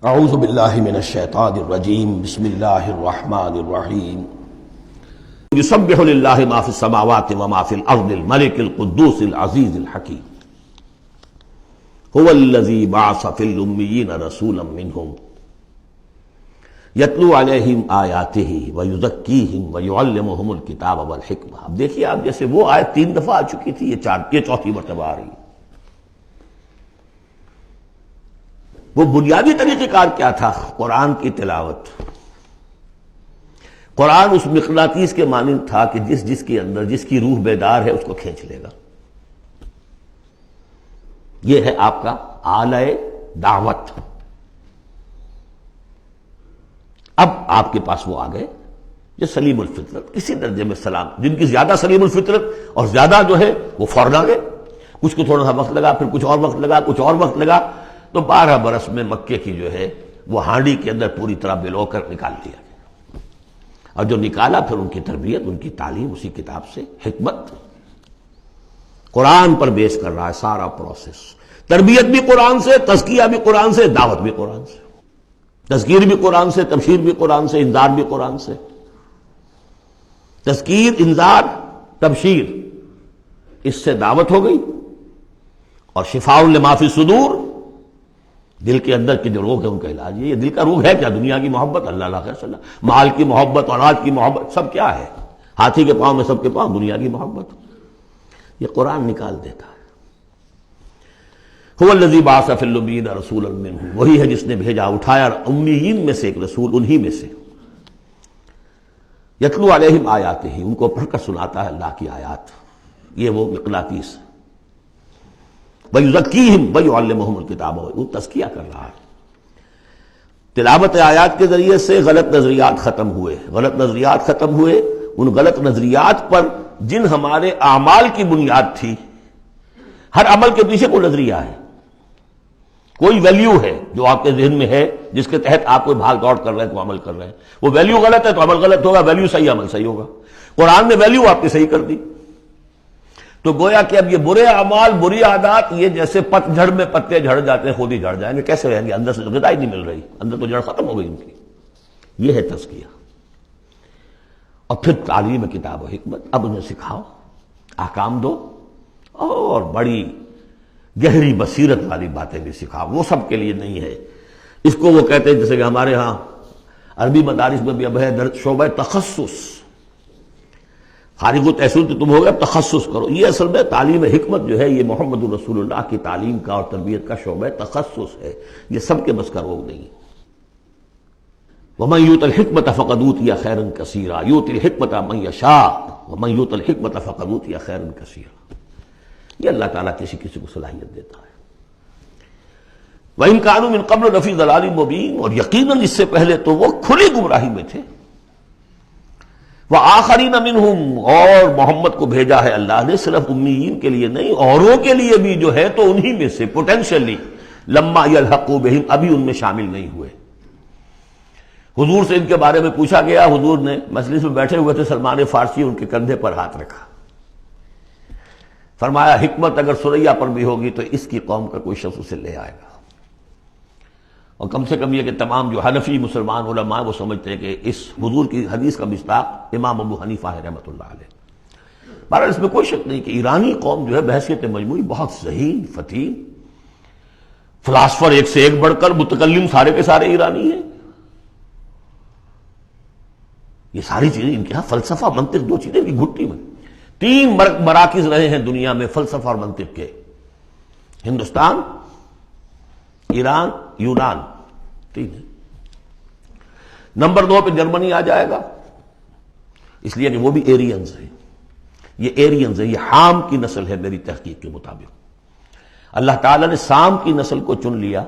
اعوذ باللہ من الشیطان الرجیم بسم اللہ الرحمن الرحیم یسبح للہ ما فی السماوات وما فی الارض الملک القدوس العزیز الحکیم هو الذی بعث فی الامیین رسولا منہم یتلو علیہم آیاتہ ویزکیہم ویعلمہم الکتاب والحکمہ۔ اب دیکھیے آپ، جیسے وہ آیت 3 دفعہ آ چکی تھی، یہ چوتھی مرتبہ آ رہی ہے۔ وہ بنیادی طریقہ کار کیا تھا؟ قرآن کی تلاوت۔ قرآن اس مقناطیس کے مانند تھا کہ جس کے اندر جس کی روح بیدار ہے اس کو کھینچ لے گا۔ یہ ہے آپ کا آلہ دعوت۔ اب آپ کے پاس وہ آ گئے جو سلیم الفطرت، کسی درجے میں سلام، جن کی زیادہ سلیم الفطرت اور زیادہ جو ہے وہ فوراً آ گئے۔ کچھ کو تھوڑا سا وقت لگا، پھر کچھ اور وقت لگا، کچھ اور وقت لگا، تو 12 برس میں مکے کی جو ہے وہ ہانڈی کے اندر پوری طرح بلو کر نکال دیا گیا۔ اور جو نکالا پھر ان کی تربیت، ان کی تعلیم اسی کتاب سے، حکمت قرآن پر بیس کر رہا ہے سارا پروسیس۔ تربیت بھی قرآن سے، تزکیہ بھی قرآن سے، دعوت بھی قرآن سے، تذکیر بھی قرآن سے، تبشیر بھی قرآن سے، انذار بھی قرآن سے۔ تذکیر، انذار، تبشیر، اس سے دعوت ہو گئی، اور شفاء لما فی الصدور، دل کے اندر کے جو روگ ہے ان کا علاج۔ یہ دل کا روگ ہے کیا؟ دنیا کی محبت، اللہ خیر صلی اللہ، مال کی محبت، اولاد کی محبت، سب کیا ہے؟ ہاتھی کے پاؤں میں سب کے پاؤں دنیا کی محبت۔ یہ قرآن نکال دیتا ہے۔ هو الذی بعث فی الامیین رسولا منہم، وہی ہے جس نے بھیجا، اٹھایا امیین میں سے ایک رسول، انہی میں سے۔ یتلو علیہم آیاتہ، ان کو پڑھ کر سناتا ہے اللہ کی آیات۔ یہ وہ مقناطیس۔ وَيُزَكِّيهِمْ وَيُعَلِّمُهُمُ الْكِتَابَ، وہ تزکیہ کر رہا ہے۔ تلاوت آیات کے ذریعے سے غلط نظریات ختم ہوئے، غلط نظریات ختم ہوئے۔ ان غلط نظریات پر جن ہمارے اعمال کی بنیاد تھی، ہر عمل کے پیچھے کوئی نظریہ ہے، کوئی ویلیو ہے جو آپ کے ذہن میں ہے، جس کے تحت آپ کوئی بھاگ دوڑ کر رہے ہیں، تو عمل کر رہے ہیں۔ وہ ویلیو غلط ہے تو عمل غلط ہوگا، ویلیو صحیح عمل صحیح ہوگا۔ قرآن نے ویلیو آپ کی صحیح کر دی، تو گویا کہ اب یہ برے اعمال، بری عادات، یہ جیسے پت جھڑ میں پتے جھڑ جاتے ہیں، خود ہی جھڑ جائیں گے۔ کیسے رہیں گے؟ اندر سے تو غذا ہی نہیں مل رہی، اندر تو جڑ ختم ہو گئی ان کی۔ یہ ہے تزکیہ۔ اور پھر تعلیم کتاب و حکمت، اب انہیں سکھاؤ، احکام دو، اور بڑی گہری بصیرت والی باتیں بھی سکھاؤ۔ وہ سب کے لیے نہیں ہے۔ اس کو وہ کہتے ہیں، جیسے کہ ہمارے ہاں عربی مدارس میں بھی اب ہے شعبہ تخصص۔ فارغ التحصیل تو تم ہو گئے، اب تخصص کرو۔ یہ اصل میں تعلیم حکمت جو ہے، یہ محمد رسول اللہ کی تعلیم کا اور تربیت کا شعبہ تخصص ہے۔ یہ سب کے بس کا روگ نہیں۔ وَمَن يُؤْتَ الْحِكْمَةَ فَقَدْ أُوتِيَ خَيْرًا كَثِيرًا يُؤْتِي الْحِكْمَةَ مَن يَشَاءُ وَمَن يُؤْتَ الْحِكْمَةَ فَقَدْ أُوتِيَ خَيْرًا كَثِيرًا۔ یہ اللہ تعالیٰ کسی کسی کو صلاحیت دیتا ہے۔ وَإِن كَانُوا مِن قَبْلُ لَفِي ضَلَالٍ مُبِينٍ، اور یقیناً اس سے پہلے تو وہ کھلی گمراہی میں تھے۔ وَآخَرِينَ مِنْهُمْ، اور محمد کو بھیجا ہے اللہ نے صرف امیین کے لیے نہیں، اوروں کے لیے بھی جو ہے تو انہی میں سے پوٹینشلی، لما يلحقوا بهم، ابھی ان میں شامل نہیں ہوئے۔ حضور سے ان کے بارے میں پوچھا گیا، حضور نے مجلس میں بیٹھے ہوئے تھے، سلمان فارسی، ان کے کندھے پر ہاتھ رکھا، فرمایا حکمت اگر سریا پر بھی ہوگی تو اس کی قوم کا کوئی شخص اسے لے آئے گا۔ اور کم سے کم یہ کہ تمام جو حنفی مسلمان علماء وہ سمجھتے ہیں کہ اس حضور کی حدیث کا مصداق امام ابو حنیفہ ہے رحمۃ اللہ علیہ۔ بہرحال اس میں کوئی شک نہیں کہ ایرانی قوم جو ہے بحیثیت مجموعی بہت ذہین، فطین، فلاسفر ایک سے ایک بڑھ کر، متکلم سارے کے سارے ایرانی ہیں۔ یہ ساری چیزیں ان کے ہاں فلسفہ، منطق، دو چیزیں کی گھٹی میں۔ 3 مراکز رہے ہیں دنیا میں فلسفہ اور منطق کے، ہندوستان، ایران، یونان، 3 ہے۔ نمبر 2 پہ جرمنی آ جائے گا، اس لیے کہ وہ بھی ایرینز ہیں۔ یہ ایرینز ہیں، یہ حام کی نسل ہے میری تحقیق کے مطابق۔ اللہ تعالیٰ نے سام کی نسل کو چن لیا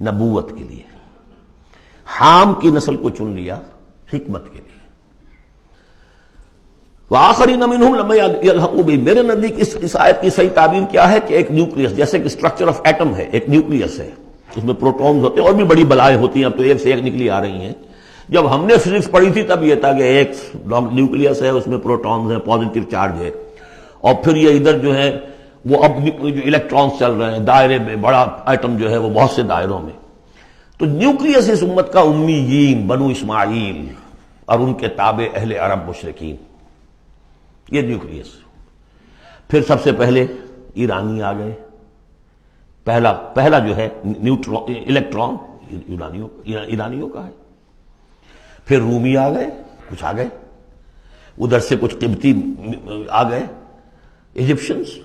نبوت کے لیے، حام کی نسل کو چن لیا حکمت کے لیے۔ وآخرین منہم لما یلحقوا بہم، میرے نزدیک اس آیت کی صحیح تعبیر کیا ہے کہ ایک نیوکلیس، جیسے کہ اسٹرکچر آف ایٹم ہے، ایک نیوکلیس ہے، اس میں پروٹونز ہوتے ہیں، اور بھی بڑی بلائیں ہوتی ہیں، اب تو ایک سے ایک نکلی آ رہی ہیں۔ جب ہم نے فزکس پڑھی تھی تب یہ تھا کہ ایک نیوکلیس ہے، اس میں پروٹونز ہیں، پازیٹیو چارج ہے، اور پھر یہ ادھر جو ہے وہ اب جو الیکٹرانز چل رہے ہیں دائرے میں، بڑا ایٹم جو ہے وہ بہت سے دائروں میں۔ تو نیوکلیس اس امت کا امیین بنو اسماعیل اور ان کے تابع اہل عرب مشرکین، یہ نیوکلیس۔ پھر سب سے پہلے ایرانی آ گئے، پہلا جو ہے نیوٹرون الیکٹران ایرانیوں کا ہے۔ پھر رومی آ گئے، کچھ آ گئے ادھر سے، کچھ قبطی آ گئے ایجپشنز،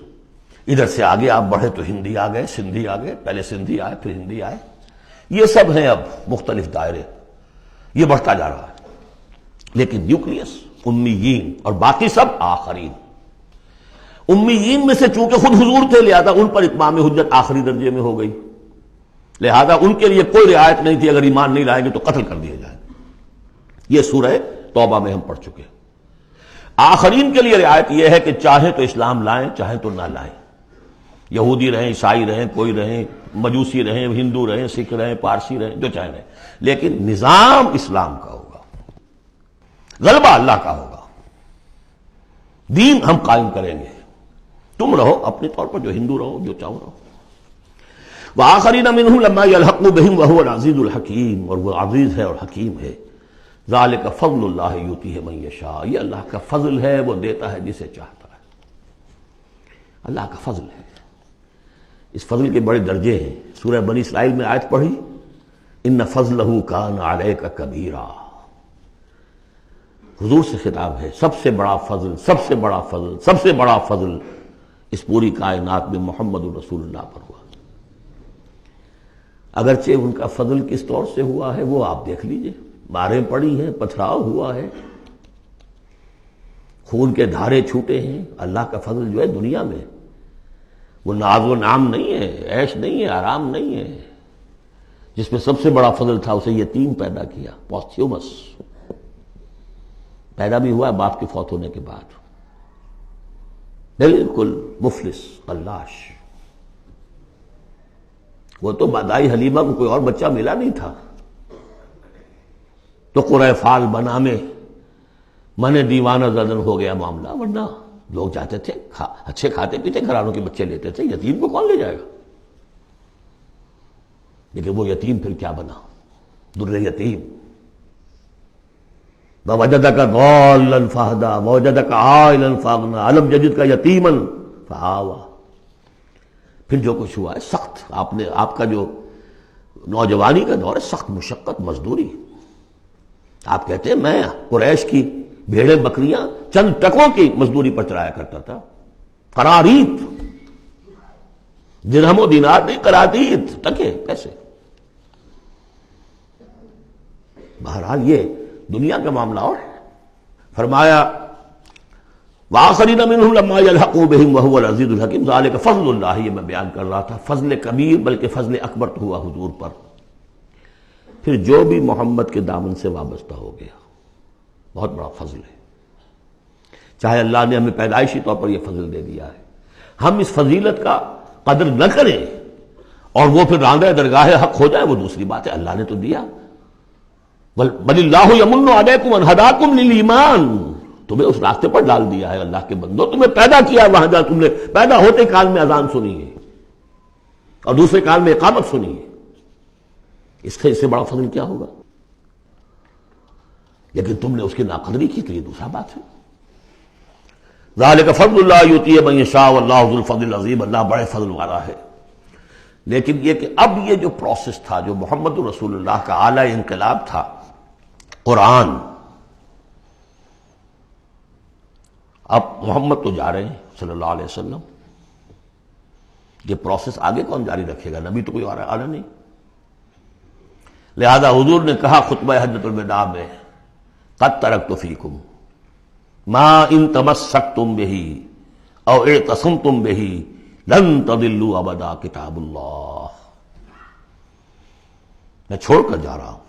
ادھر سے آگے آپ بڑھے تو ہندی آ گئے، سندھی آ گئے، پہلے سندھی آئے پھر ہندی آئے، یہ سب ہیں اب مختلف دائرے، یہ بڑھتا جا رہا ہے۔ لیکن نیوکلیس امیین اور باقی سب آخرین۔ امیین میں سے چونکہ خود حضور تھے لہذا ان پر اتمام حجت آخری درجے میں ہو گئی، لہذا ان کے لیے کوئی رعایت نہیں تھی، اگر ایمان نہیں لائیں گے تو قتل کر دیے جائیں۔ یہ سورہ توبہ میں ہم پڑھ چکے ہیں۔ آخرین کے لیے رعایت یہ ہے کہ چاہیں تو اسلام لائیں چاہیں تو نہ لائیں، یہودی رہیں، عیسائی رہیں، کوئی رہیں، مجوسی رہیں، ہندو رہیں، سکھ رہیں، پارسی رہیں، جو چاہیں رہیں، لیکن نظام اسلام کا ہوگا، غلبہ اللہ کا ہوگا، دین ہم قائم کریں گے، تم رہو اپنے طور پر جو ہندو رہو، جو چاہو رہو۔ وآخرین منہم لما یلحقوا بہم وہو العزیز الحکیم، اور وہ عزیز ہے اور حکیم ہے۔ ذالک فضل اللہ یؤتیہ من یشاء، یہ اللہ کا فضل ہے، وہ دیتا ہے جسے چاہتا ہے، اللہ کا فضل ہے۔ اس فضل کے بڑے درجے ہیں۔ سورہ بنی اسرائیل میں آیت پڑھی، ان فضلہ کان علیک کبیرا، حضور سے خطاب ہے، سب سے بڑا فضل، سب سے بڑا فضل، سب سے بڑا فضل اس پوری کائنات میں محمد رسول اللہ پر ہوا۔ اگرچہ ان کا فضل کس طور سے ہوا ہے وہ آپ دیکھ لیجئے، ماریں پڑی ہیں، پتھراؤ ہوا ہے، خون کے دھارے چھوٹے ہیں۔ اللہ کا فضل جو ہے دنیا میں وہ ناز و نام نہیں ہے، عیش نہیں ہے، آرام نہیں ہے۔ جس میں سب سے بڑا فضل تھا اسے یتیم پیدا کیا، پوستھیومس پیدا بھی ہوا باپ کے فوت ہونے کے بعد، بالکل مفلس قلاش۔ وہ تو دائی حلیمہ کو کوئی اور بچہ ملا نہیں تھا تو قرۂ فال بنا میں من دیوانہ زدن ہو گیا معاملہ، ورنہ لوگ جاتے تھے، اچھے کھاتے پیتے گھرانوں کے بچے لیتے تھے، یتیم کو کون لے جائے گا؟ لیکن وہ یتیم پھر کیا بنا؟ در یتیم۔ ووجدک ضالا فہدی ووجدک عائلا فاغنی الم یجدک یتیما فآوی۔ پھر جو کچھ ہوا ہے سخت، آپ کا جو نوجوانی کا دور ہے، سخت مشقت مزدوری۔ آپ کہتے ہیں میں قریش کی بھیڑیں بکریاں چند ٹکوں کی مزدوری پر چلایا کرتا تھا، قرارید، درہم و دینار نہیں، قرارید، ٹکے پیسے۔ بہرحال یہ دنیا کا معاملہ اور ہے۔ فرمایا وآخرین منہم لما یلحقوا بہم وہو العزیز الحکیم، ذالک فضل اللہ، یہ میں بیان کر رہا تھا، فضل کبیر بلکہ فضل اکبر تو ہوا حضور پر۔ پھر جو بھی محمد کے دامن سے وابستہ ہو گیا، بہت بڑا فضل ہے۔ چاہے اللہ نے ہمیں پیدائشی طور پر یہ فضل دے دیا ہے، ہم اس فضیلت کا قدر نہ کریں اور وہ پھر راندہ درگاہ حق ہو جائے، وہ دوسری بات ہے، اللہ نے تو دیا۔ بل اللہ یمن علیکم ان ہداکم للایمان، تمہیں اس راستے پر ڈال دیا ہے اللہ کے بندو، تمہیں پیدا کیا وہاں جہاں تم نے پیدا ہوتے کال میں اذان سنی ہے اور دوسرے کال میں اقامت سنی ہے، اس سے بڑا فضل کیا ہوگا؟ لیکن تم نے اس کی ناقدری کی تو یہ دوسرا بات ہے۔ ذالک فضل اللہ یؤتیہ من یشاء واللہ ذو الفضل العظیم، اللہ بڑے فضل والا ہے۔ لیکن یہ کہ اب یہ جو پروسیس تھا، جو محمد رسول اللہ کا اعلی انقلاب تھا، قرآن، اب محمد تو جا رہے ہیں صلی اللہ علیہ وسلم، یہ پروسیس آگے کون جاری رکھے گا؟ نبی تو کوئی اور آنا نہیں۔ لہذا حضور نے کہا خطبہ حجۃ الوداع میں، قد ترکت فیکم ما ان تمسکتم بہ او اعتصمتم بہ لن تضلوا ابدا کتاب اللہ، میں چھوڑ کر جا رہا ہوں،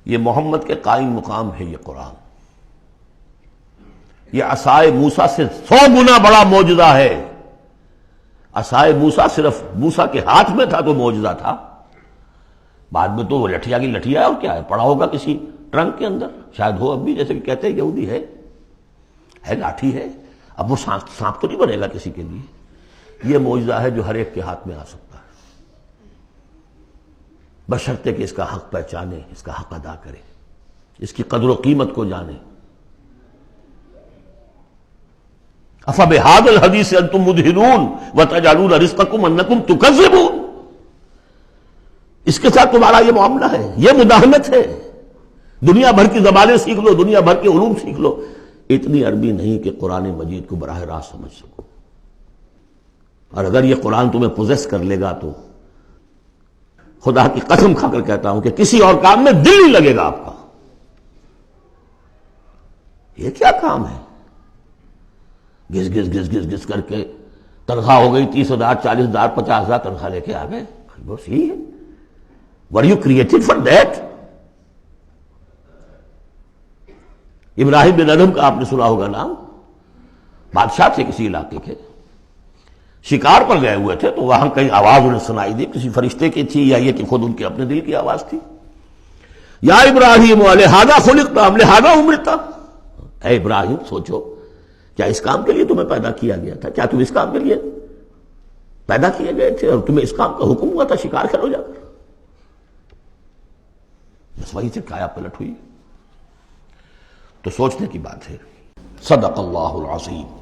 یہ محمد کے قائم مقام ہے یہ قرآن، یہ عصائے موسیٰ سے 100 گنا بڑا معجزہ ہے۔ عصائے موسیٰ صرف موسیٰ کے ہاتھ میں تھا تو معجزہ تھا، بعد میں تو وہ لٹھیا کی لٹھیا ہے، اور کیا ہے، پڑا ہوگا کسی ٹرنک کے اندر، شاید ہو اب بھی، جیسے کہ کہتے ہیں یہودی ہے لاٹھی ہے، اب وہ سانپ تو نہیں بنے گا کسی کے لیے۔ یہ معجزہ ہے جو ہر ایک کے ہاتھ میں آ سکتا ہے۔ بشرطے کہ اس کا حق پہچانے، اس کا حق ادا کرے، اس کی قدر و قیمت کو جانے۔ افبہذا الحدیث انتم مدہنون وتجعلون رزقکم انکم تکذبون، اس کے ساتھ تمہارا یہ معاملہ ہے، یہ مداہنت ہے۔ دنیا بھر کی زبانیں سیکھ لو، دنیا بھر کے علوم سیکھ لو، اتنی عربی نہیں کہ قرآن مجید کو براہ راست سمجھ سکو۔ اور اگر یہ قرآن تمہیں پوزیس کر لے گا تو خدا کی قسم کھا کر کہتا ہوں کہ کسی اور کام میں دل نہیں لگے گا آپ کا۔ یہ کیا کام ہے؟ گھس گھس گھس گھس گھس کر کے تنخواہ ہو گئی 30,000 40,000 50,000 تنخواہ لے کے آ گئے، بس یہی ہے۔ Were you created for that؟ ابراہیم بن ادم کا آپ نے سنا ہوگا نام، بادشاہ تھے کسی علاقے کے، شکار پر گئے ہوئے تھے تو وہاں کہیں آواز انہیں سنائی دی، کسی فرشتے کی تھی یا یہ کہ خود ان کے اپنے دل کی آواز تھی، یا ابراہیم لہذا خلقت ام لہذا امرت، اے ابراہیم سوچو، کیا اس کام کے لیے تمہیں پیدا کیا گیا تھا؟ کیا تم اس کام کے لیے پیدا کیے گئے تھے اور تمہیں اس کام کا حکم ہوا تھا شکار کرو جا کر؟ بس وہی سے کایا پلٹ ہوئی۔ تو سوچنے کی بات ہے۔ صدق اللہ العظیم۔